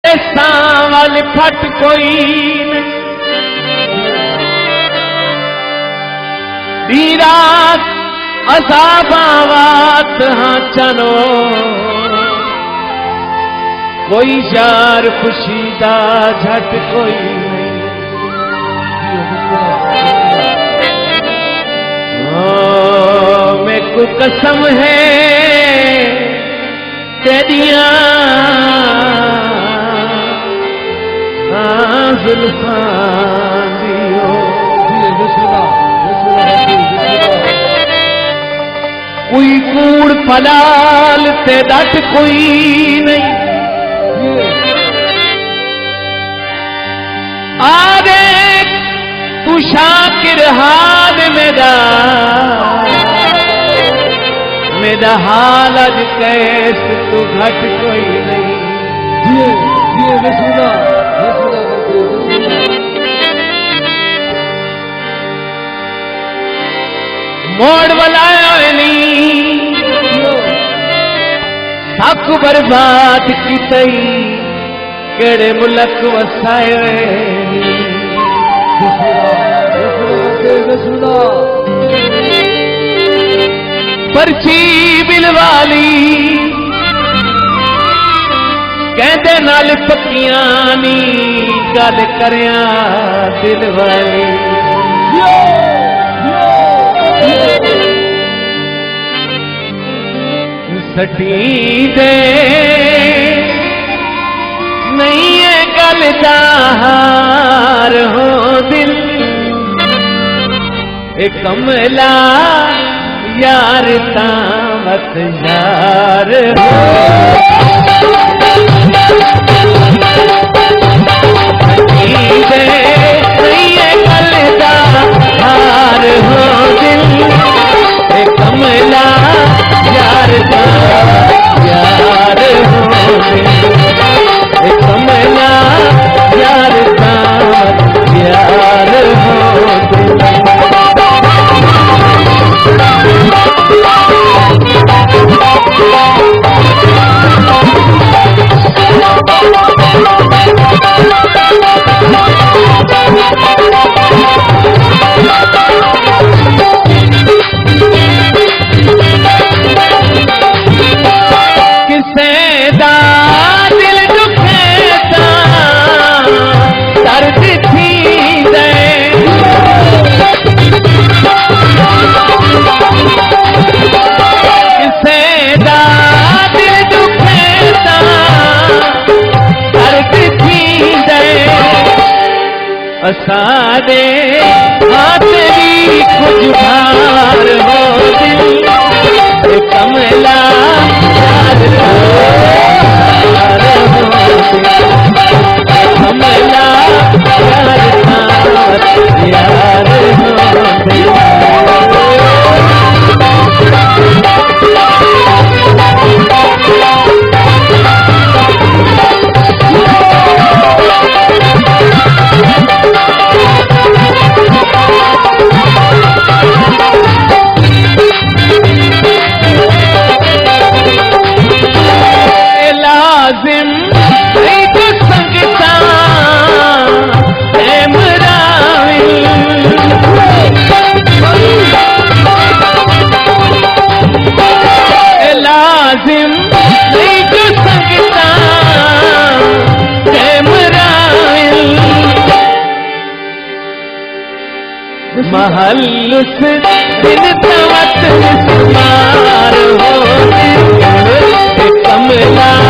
सावल फट कोई दीरात असाबावात हाँ चनो कोई यार खुशीदा झट कोई मैं को कसम है तेरिया कोई कूड़ फलाल ते डट कोई नहीं आरे तू शाकिर हाल मेरा हाल अज कैस तू घट कोई नहीं मोड़ वलाया नहीं सक बर्बाद की तई केड़े मुलक वसाए पर्ची बिलवाली कहते नाल पक्कियां नी गल करया दिल वाली सटी दे नहीं है गल दार हो दिल एक कमला यार तामत यार हो नहीं है गल दार हो दिल एक कमला यार यार हो एक कमला यार यार हो सारे तेरी कुछ भार हो दिल कमला यार हो कमला यार महल दिन तवत मार हो कमला